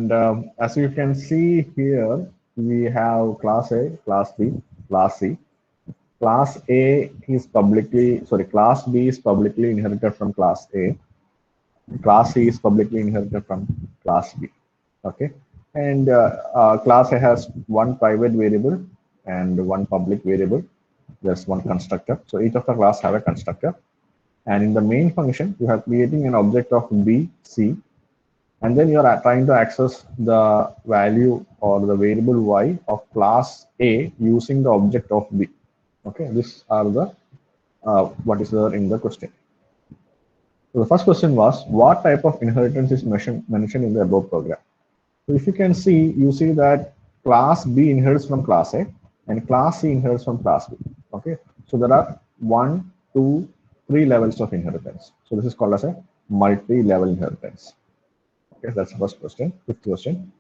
And as you can see here, we have class A, class B, class C. Class A is publicly, sorry, class B is publicly inherited from class A. Class C is publicly inherited from class B. Okay. And class A has one private variable and one public variable. There's one constructor. So each of the class have a constructor. And in the main function, you are creating an object of B, C, and then you are trying to access the value or the variable y of class A using the object of B. Okay, these are the what is there in the question. So the first question was, what type of inheritance is mentioned in the above program? So if you can see, you see that class B inherits from class A and class C inherits from class B. Okay, so there are 1, 2, 3 levels of inheritance. So this is called as a multi-level inheritance. Okay, that's the first question. Fifth question.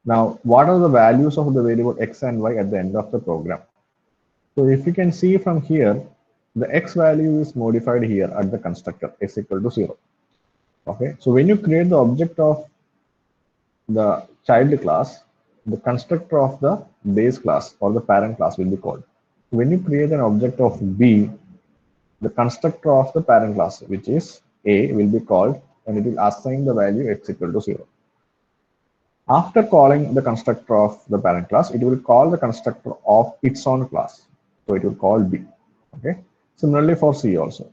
Now, what are the values of the variable x and y at the end of the program? So if you can see from here, the x value is modified here at the constructor x equal to 0. Okay, so when you create the object of the child class, the constructor of the base class or the parent class will be called. When you create an object of B, the constructor of the parent class, which is A, will be called, and it will assign the value x equal to 0. After calling the constructor of the parent class, it will call the constructor of its own class. So it will call B. Okay. Similarly for C also.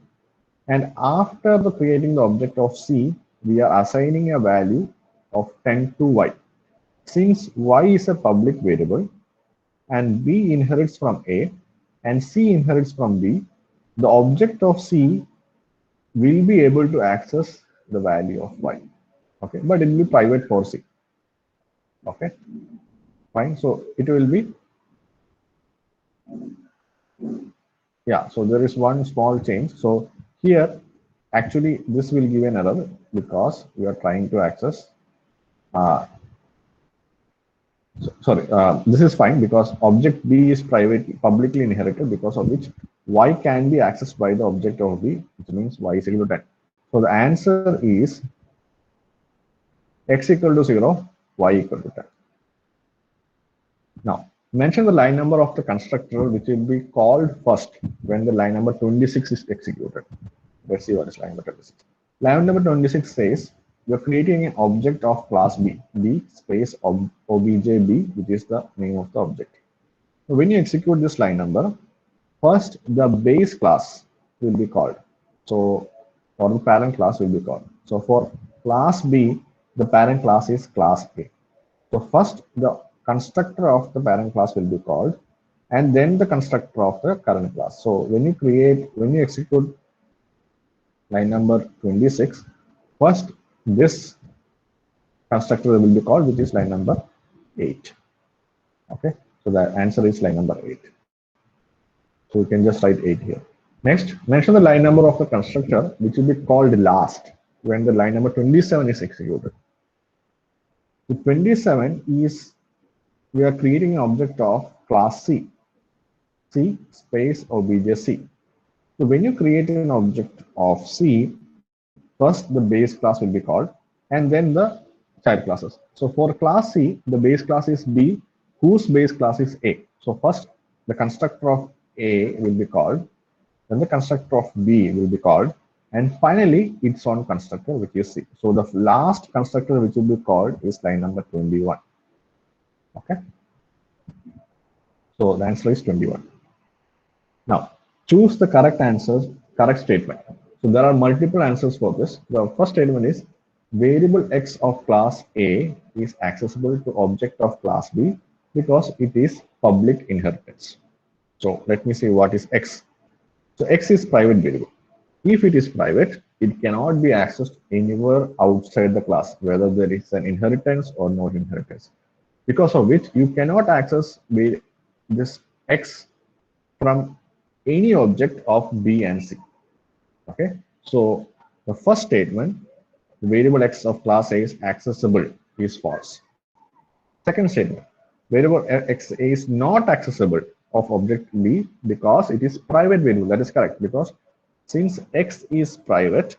And after the creating the object of C, we are assigning a value of 10 to y. Since y is a public variable and B inherits from A and C inherits from B, the object of C will be able to access the value of y. Okay, but it will be private for C. Okay, fine. So it will be, yeah, so there is one small change. So here, actually, this will give an error because we are trying to access, this is fine because object B is publicly inherited, because of which y can be accessed by the object of B, which means y is equal to 10. So the answer is x equal to 0, y equal to 10. Now, mention the line number of the constructor which will be called first when the line number 26 is executed. Let's see what is line number 26. Line number 26 says, we are creating an object of class B, B space obj B, which is the name of the object. So when you execute this line number, first the base class will be called. So, or the parent class will be called. So for class B, the parent class is class A. So first the constructor of the parent class will be called, and then the constructor of the current class. So when you execute line number 26, first this constructor will be called, which is line number 8. Okay, so the answer is line number 8. So you can just write 8 here. Next, mention the line number of the constructor which will be called last when the line number 27 is executed. The 27 is, we are creating an object of class C, C space obj C. So when you create an object of C, first the base class will be called, and then the child classes. So for class C, the base class is B, whose base class is A. So first the constructor of A will be called, then the constructor of B will be called, and finally its own constructor, which is C. So the last constructor which will be called is line number 21. Okay. So the answer is 21. Now choose the correct answers, correct statement. So there are multiple answers for this. The first statement is variable x of class A is accessible to object of class B because it is public inheritance. So let me see what is x. So x is private variable. If it is private, it cannot be accessed anywhere outside the class, whether there is an inheritance or no inheritance. Because of which you cannot access this x from any object of B and C. Okay, so the first statement, the variable x of class A is accessible, is false. Second statement, variable x is not accessible of object B because it is private variable. That is correct, because since x is private,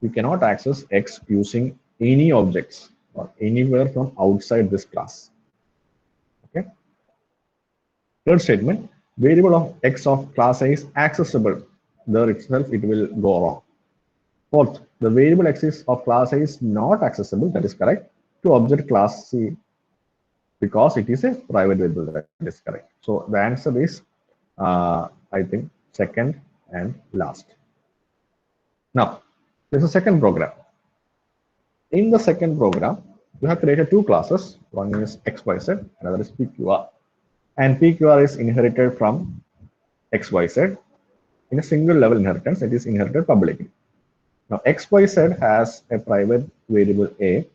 you cannot access x using any objects or anywhere from outside this class. Okay. Third statement, variable of x of class A is accessible. There itself it will go wrong. Fourth, the variable x is of class A is not accessible, that is correct, to object class C because it is a private variable, that is correct. So the answer is, I think, second and last. Now, there's a second program. In the second program, you have created two classes. One is XYZ, another is PQR. And PQR is inherited from XYZ. In a single level inheritance, it is inherited publicly. Now, XYZ has a private variable A,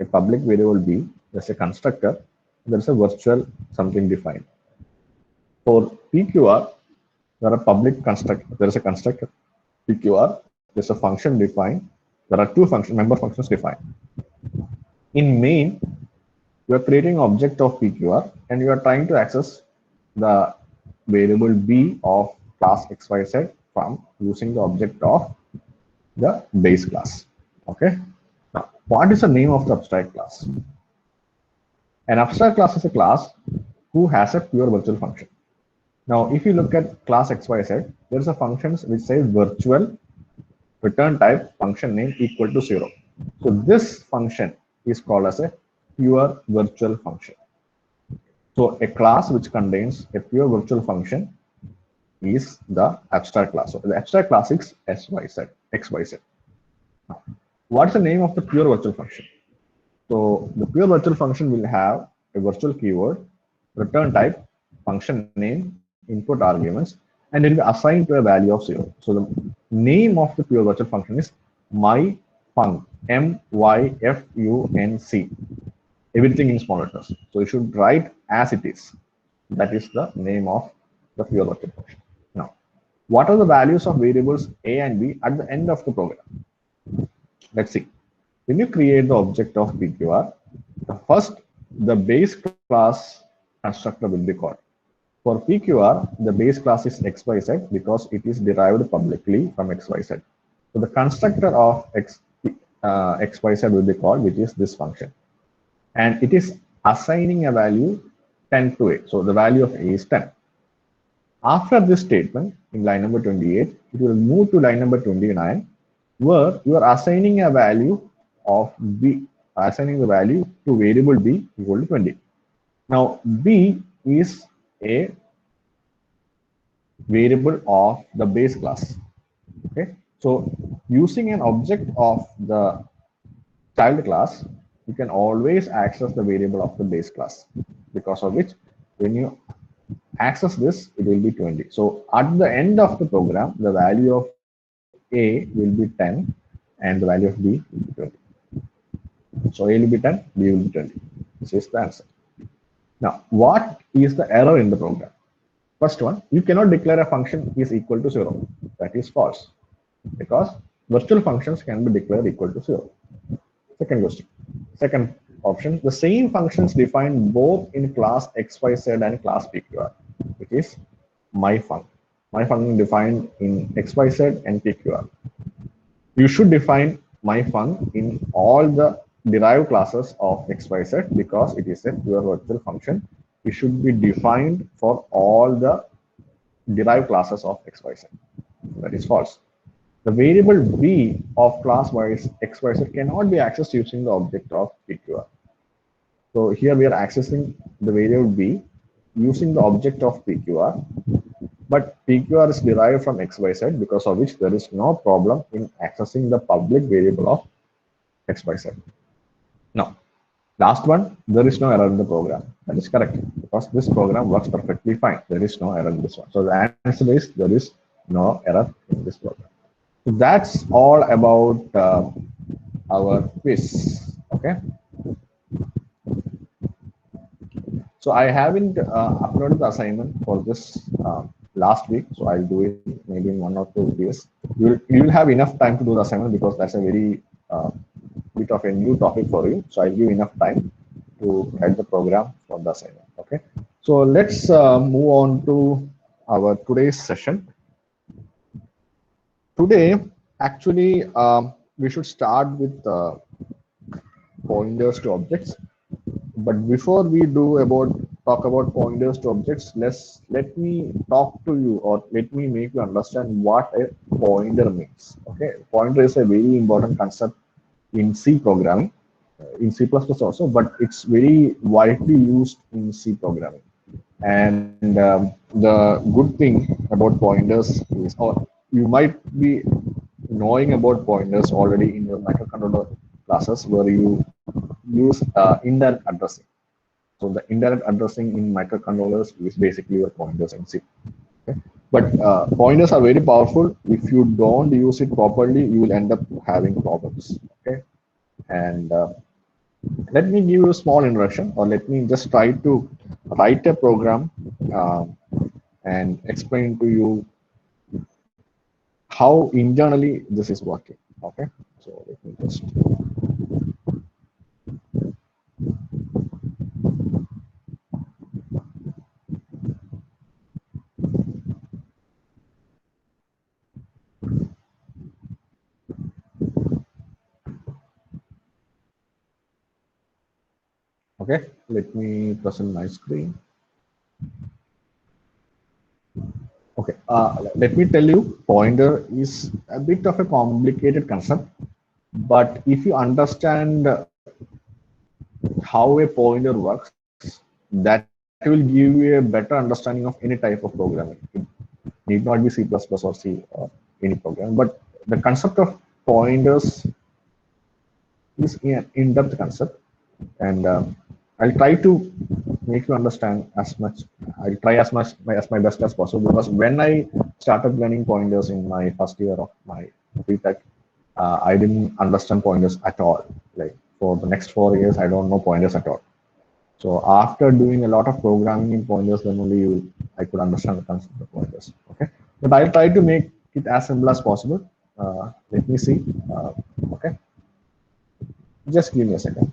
a public variable B, there's a constructor, there's a virtual something defined. For PQR, there are public constructor, there is a constructor PQR, there's a function defined, there are two member functions defined. In main, you are creating an object of PQR and you are trying to access the variable B of class XYZ from using the object of the base class. Okay. Now, what is the name of the abstract class? An abstract class is a class who has a pure virtual function. Now, if you look at class XYZ, there is a function which says virtual return type function name equal to 0. So this function is called as a pure virtual function. So a class which contains a pure virtual function is the abstract class. So the abstract class is XYZ. Now, what's the name of the pure virtual function? So the pure virtual function will have a virtual keyword, return type, function name, input arguments, and it will be assigned to a value of 0. So the name of the pure virtual function is myfunc, MYFUNC. Everything in small letters. So you should write as it is. That is the name of the pure virtual function. Now, what are the values of variables A and B at the end of the program? Let's see. When you create the object of PQR, the base class constructor will be called. For PQR, the base class is XYZ because it is derived publicly from XYZ. So the constructor of XYZ will be called, which is this function. And it is assigning a value 10 to A. So the value of A is 10. After this statement, in line number 28, it will move to line number 29, where you are assigning a value of B, assigning the value to variable B equal to 20. Now, B is a variable of the base class. Okay, so using an object of the child class, you can always access the variable of the base class, because of which when you access this, it will be 20. So at the end of the program, the value of A will be 10 and the value of B will be 20. So A will be 10, B will be 20. This is the answer. Now, what is the error in the program? First one, you cannot declare a function is equal to 0. That is false, because virtual functions can be declared equal to 0. Second question. Second option, the same functions defined both in class XYZ and class PQR, which is myfunc. Myfunc defined in XYZ and PQR. You should define myfunc in all the derived classes of XYZ because it is a pure virtual function. It should be defined for all the derived classes of XYZ. That is false. The variable B of class XYZ cannot be accessed using the object of PQR. So here we are accessing the variable B using the object of PQR, but PQR is derived from XYZ, because of which there is no problem in accessing the public variable of XYZ. Now, last one, there is no error in the program. That is correct, because this program works perfectly fine. There is no error in this one. So the answer is there is no error in this program. So that's all about our quiz. Okay. So I haven't uploaded the assignment for this last week, so I'll do it maybe in 1 or 2 days. You will have enough time to do the assignment because that's a very bit of a new topic for you. So I'll give enough time to write the program for the assignment. Okay. So let's move on to our today's session. Today, actually, we should start with pointers to objects. But before we talk about pointers to objects, let me talk to you, or let me make you understand what a pointer means. Okay, pointer is a very important concept in C programming, in C++ also, but it's very widely used in C programming. And the good thing about pointers is, or you might be knowing about pointers already in your microcontroller classes, where you use indirect addressing. So the indirect addressing in microcontrollers is basically your pointers in C. Okay? But pointers are very powerful. If you don't use it properly, you will end up having problems. Okay, and let me give you a small introduction, or let me just try to write a program and explain to you how internally this is working. Okay, so let me just. Okay, let me present my screen. Okay, let me tell you, pointer is a bit of a complicated concept, but if you understand how a pointer works, that will give you a better understanding of any type of programming. It need not be C++ or C or any program, but the concept of pointers is an in-depth concept, and I'll try to make you understand as much. I'll try as my best as possible, because when I started learning pointers in my first year of my BTech, I didn't understand pointers at all. Like for the next 4 years, I don't know pointers at all. So after doing a lot of programming in pointers, then only I could understand the concept of pointers. Okay, but I'll try to make it as simple as possible. Let me see. Okay, just give me a second.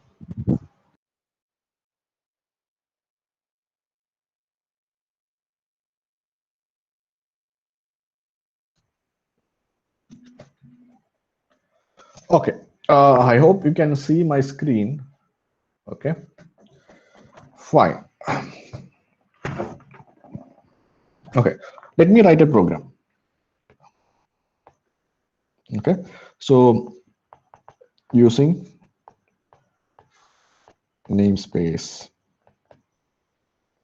Okay, I hope you can see my screen. Okay, fine. Okay, let me write a program. Okay, so using namespace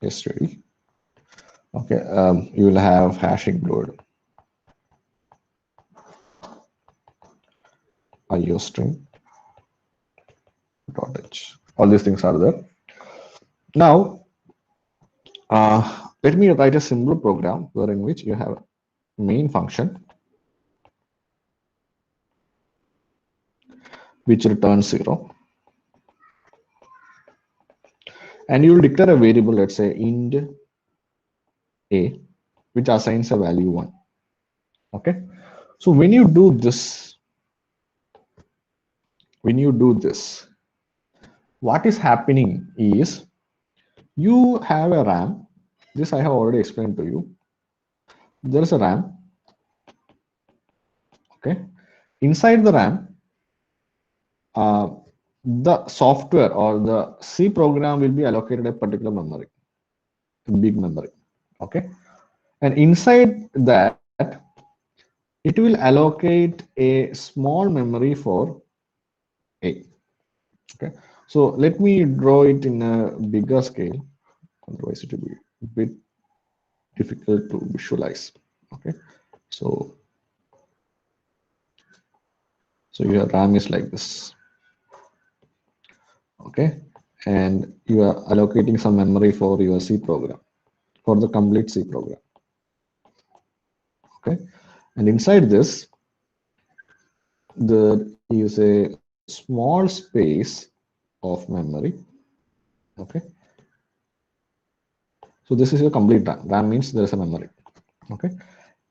history. Okay, you will have hash include iostring .h. All these things are there. Now, let me write a simple program wherein which you have main function which returns 0, and you will declare a variable, let's say int a, which assigns a value 1. Okay, so when you do this, what is happening is you have a RAM. This I have already explained to you. There is a RAM. Okay, inside the RAM, the software or the C program will be allocated a particular memory, big memory. Okay, and inside that, it will allocate a small memory for A. Okay, so let me draw it in a bigger scale, otherwise it will be a bit difficult to visualize. Okay, so your RAM is like this. Okay, and you are allocating some memory for your C program, for the complete C program. Okay, and inside this, there is a small space of memory. Okay, so this is your complete RAM. RAM means there is a memory. Okay,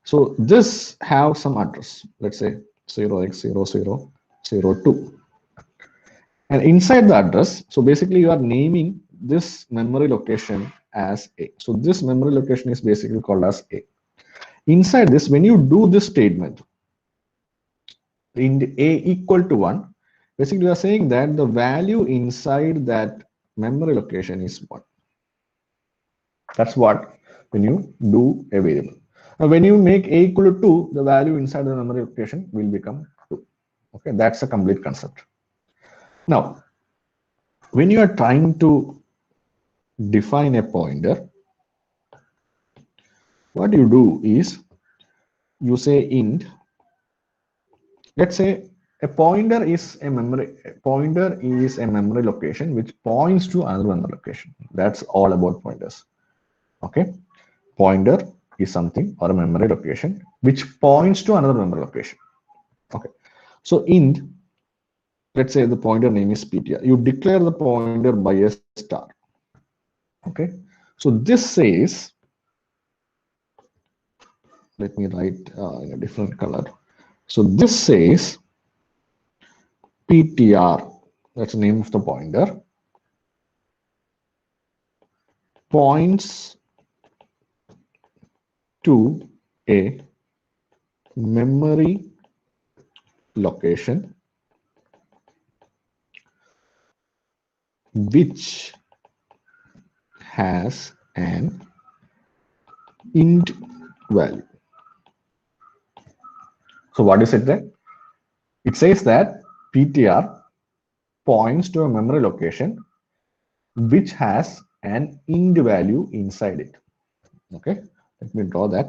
so this have some address, let's say 0x0002, and inside the address, so basically you are naming this memory location as A. So this memory location is basically called as A. Inside this, when you do this statement, in A equal to 1, Basically, we are saying that the value inside that memory location is 1. That's what when you do a variable. Now, when you make a equal to 2, the value inside the memory location will become 2. Okay, that's a complete concept. Now, when you are trying to define a pointer, what you do is you say int. Let's say a pointer is a memory location which points to another memory location. That's all about pointers. Okay, pointer is something or a memory location which points to another memory location. Okay, so int, let's say the pointer name is ptr. You declare the pointer by a star. Okay, so this says, let me write in a different color. So this says ptr, that's the name of the pointer, points to a memory location which has an int value. So what is it then? It says that ptr points to a memory location which has an int value inside it. Okay, let me draw that.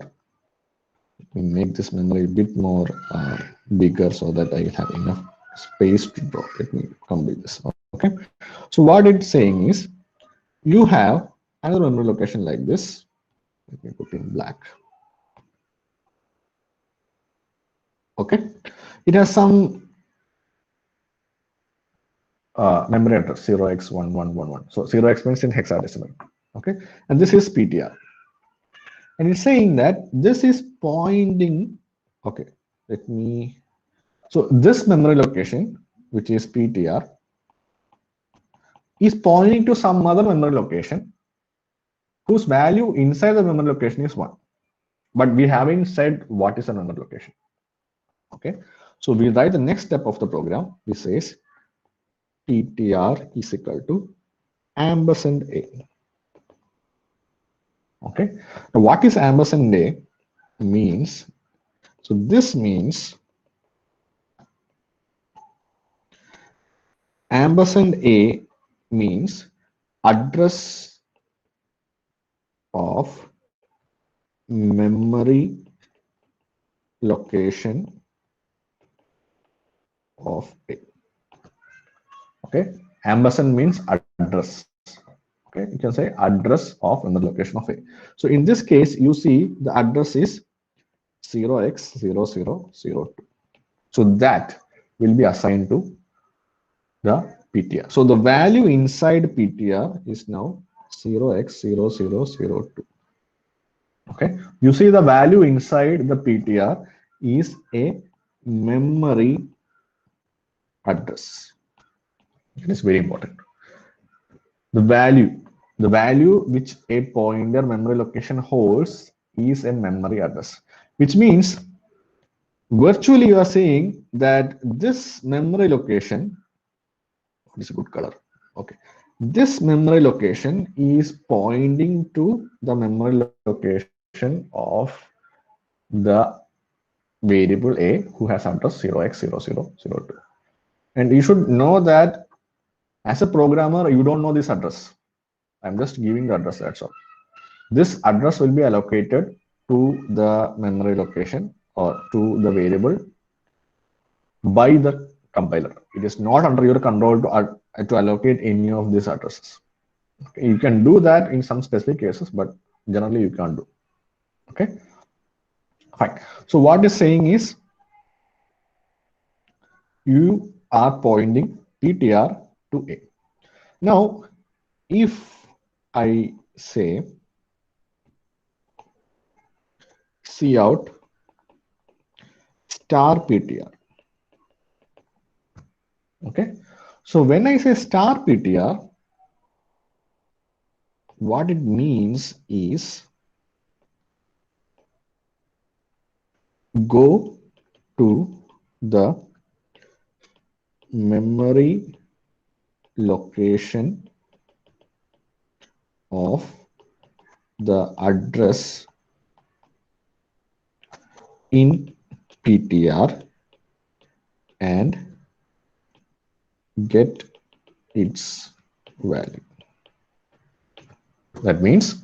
Let me make this memory a bit more bigger so that I have enough space to draw. Let me complete this. Okay, so what it's saying is you have another memory location like this. Let me put in black. Okay, it has some memory address 0x1111. So 0x means in hexadecimal. Okay, and this is ptr. And it's saying that this is pointing. Okay, let me. So this memory location, which is ptr, is pointing to some other memory location whose value inside the memory location is 1. But we haven't said what is a memory location. Okay, so we write the next step of the program, which says ptr is equal to ampersand a. Okay, now what is ampersand a means? So this means ampersand a means address of memory location of a. Okay, ampersand means address. Okay, you can say address of memory location of a. So in this case, you see the address is 0x0002. So that will be assigned to the PTR. So the value inside PTR is now 0x0002. Okay, you see the value inside the PTR is a memory address. It is very important. The value which a pointer memory location holds is a memory address, which means virtually you are saying that this memory location, what is a good color? Okay, this memory location is pointing to the memory location of the variable a who has address 0x0002. And you should know that as a programmer, you don't know this address. I'm just giving the address, that's all. This address will be allocated to the memory location or to the variable by the compiler. It is not under your control to allocate any of these addresses. Okay, you can do that in some specific cases, but generally you can't do. Okay, fine. So what it's saying is you are pointing ptr to a. Now, if I say cout star ptr. Okay, so when I say star ptr, what it means is go to the memory location of the address in PTR and get its value. That means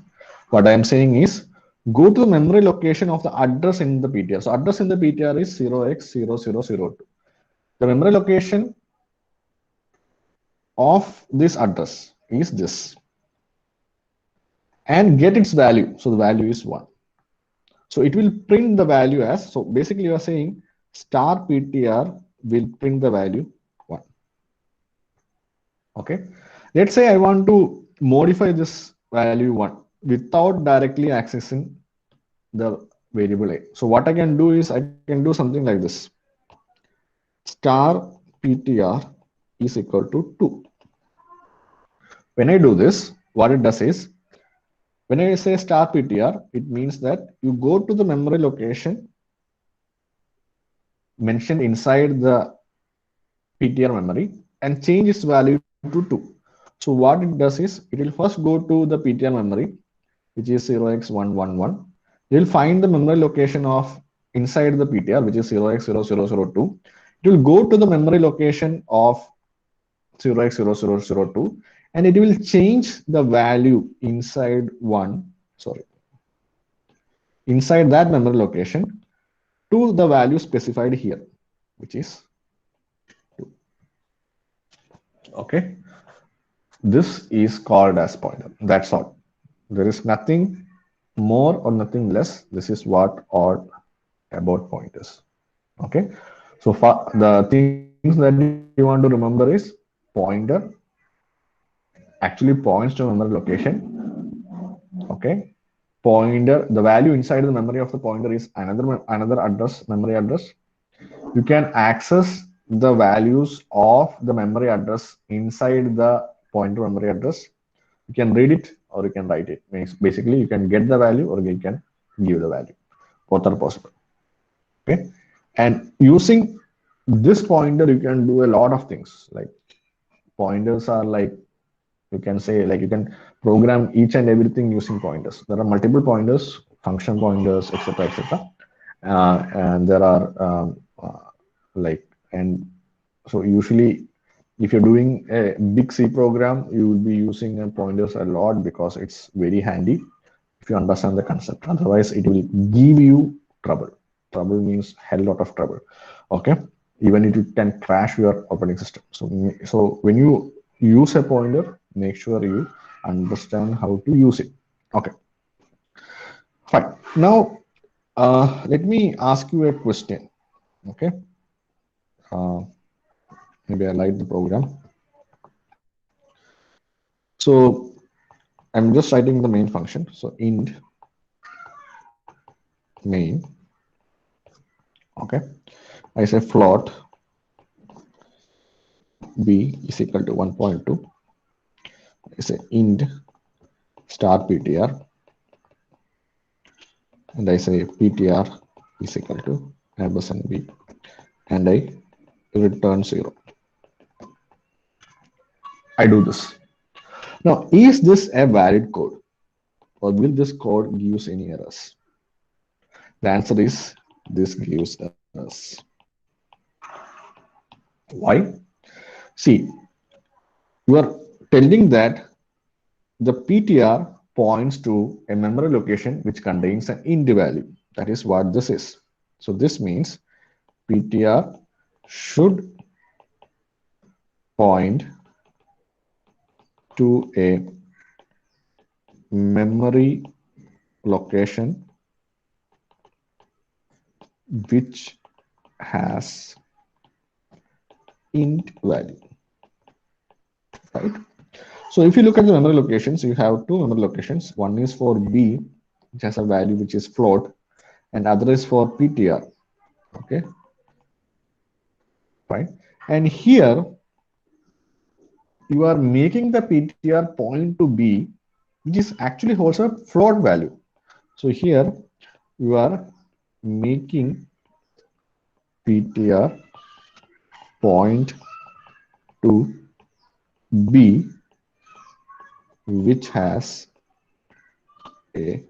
what I am saying is go to the memory location of the address in the PTR. So address in the PTR is 0x0002. The memory location of this address is this and get its value. So the value is 1. So it will print the value as, so basically you are saying star PTR will print the value 1. Okay. Let's say I want to modify this value 1 without directly accessing the variable A. So what I can do is I can do something like this. Star PTR is equal to 2. When I do this, what it does is, when I say star PTR, it means that you go to the memory location mentioned inside the PTR memory and change its value to 2. So what it does is, it will first go to the PTR memory, which is 0x111. It will find the memory location of inside the PTR, which is 0x0002. It will go to the memory location of 0x0002 and it will change the value inside inside that memory location to the value specified here, which is 2. Okay, this is called as pointer. That's all. There is nothing more or nothing less. This is what all about pointers. Okay, so for the things that you want to remember is pointer actually points to memory location. Okay, pointer, the value inside the memory of the pointer is another address, memory address. You can access the values of the memory address inside the pointer memory address. You can read it or you can write it. Basically, you can get the value or you can give the value. Both are possible. Okay, and using this pointer, you can do a lot of things. Like pointers are like, you can say, like you can program each and everything using pointers. There are multiple pointers, function pointers, etc., etc. And there are and so usually if you're doing a big C program, you will be using pointers a lot because it's very handy if you understand the concept. Otherwise, it will give you trouble. Trouble means hell lot of trouble. Okay, even if it can crash your operating system. So when you use a pointer, make sure you understand how to use it. Okay, fine. Now let me ask you a question. Okay, maybe I like the program. So I'm just writing the main function. So int main. Okay, I say float b is equal to 1.2. I say int star ptr, and I say ptr is equal to ampersand b, and I return 0. I do this. Now, is this a valid code, or will this code gives any errors? The answer is this gives errors. Why? See, you are telling that the PTR points to a memory location which contains an int value. That is what this is. So this means PTR should point to a memory location which has int value, right? So if you look at the memory locations, you have two memory locations. One is for B, which has a value which is float, and other is for PTR. Okay, right? And here you are making the PTR point to B, which is actually holds a float value. So here you are making PTR point to B which has a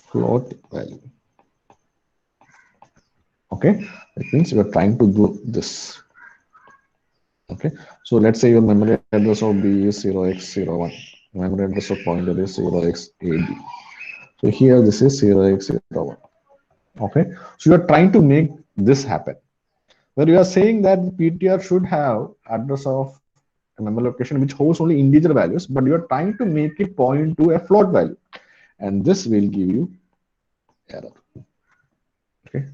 float value. Okay, it means you are trying to do this. Okay, so let's say your memory address of B is 0x01. Memory address of pointer is 0xAB. So here this is 0x01. Okay, so you are trying to make this happen. Where you are saying that PTR should have address of a memory location which holds only integer values, but you are trying to make it point to a float value, and this will give you error. Okay,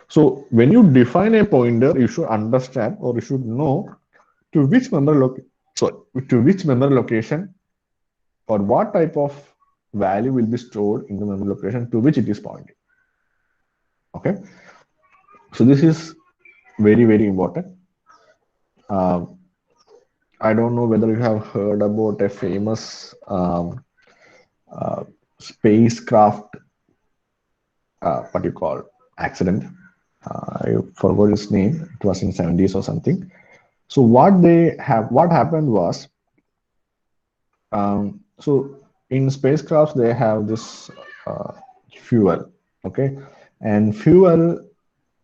so when you define a pointer, you should understand or you should know to which memory location or what type of value will be stored in the memory location to which it is pointing. Okay, so this is very important. Um, I don't know whether you have heard about a famous uh, spacecraft, what you call accident. I forgot his name. It was in 70s or something. So what happened was, so in spacecrafts they have this uh, fuel, okay, and fuel,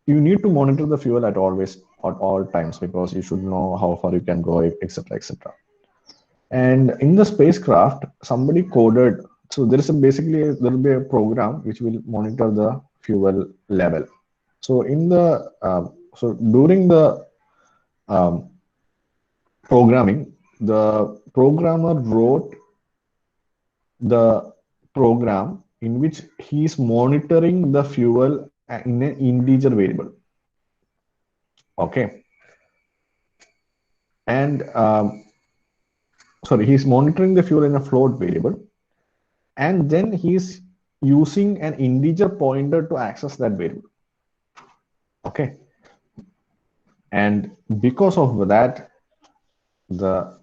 you need to monitor the fuel at all times because you should know how far you can go, etc., etc. And in the spacecraft, somebody coded. So there is there will be a program which will monitor the fuel level. So so during the um, programming, the programmer wrote the program in which he is monitoring the fuel in an integer variable. Okay, and sorry, he's monitoring the fuel in a float variable, and then he's using an integer pointer to access that variable. Okay, and because of that, the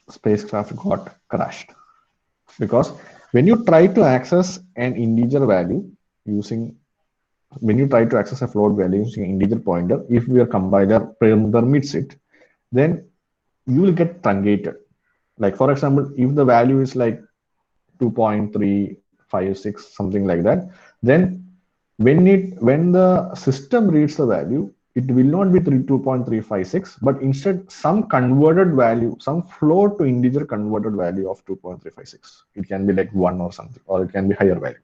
spacecraft got crashed, because when you try to access an integer value using when you try to access a float value using an integer pointer, if your compiler permits it, then you will get truncated. Like for example, if the value is like 2.356, something like that, then when the system reads the value, it will not be 2.356, but instead some converted value, some float to integer converted value of 2.356. It can be like 1 or something, or it can be higher value,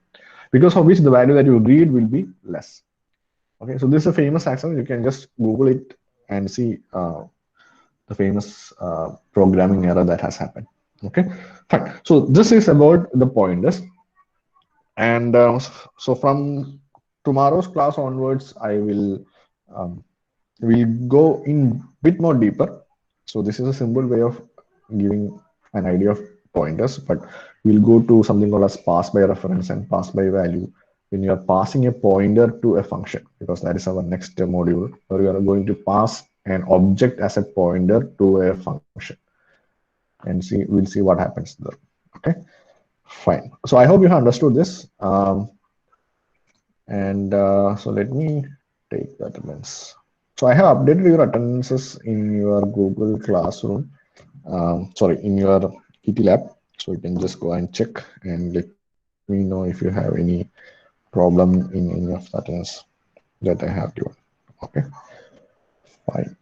because of which the value that you read will be less. Okay, so this is a famous accident. You can just Google it and see the famous programming error that has happened. Okay, fine. So this is about the pointers, and so from tomorrow's class onwards, um, will go in bit more deeper. So this is a simple way of giving an idea of pointers, but we'll go to something called as pass by reference and pass by value when you are passing a pointer to a function, because that is our next module where we are going to pass an object as a pointer to a function, and we'll see what happens there. Okay, fine. So I hope you have understood this. So let me take the attendance. So I have updated your attendances in your Google Classroom. Sorry, in your ET Lab. So you can just go and check and let me know if you have any problem in any of the attendance that I have given. Okay, fine.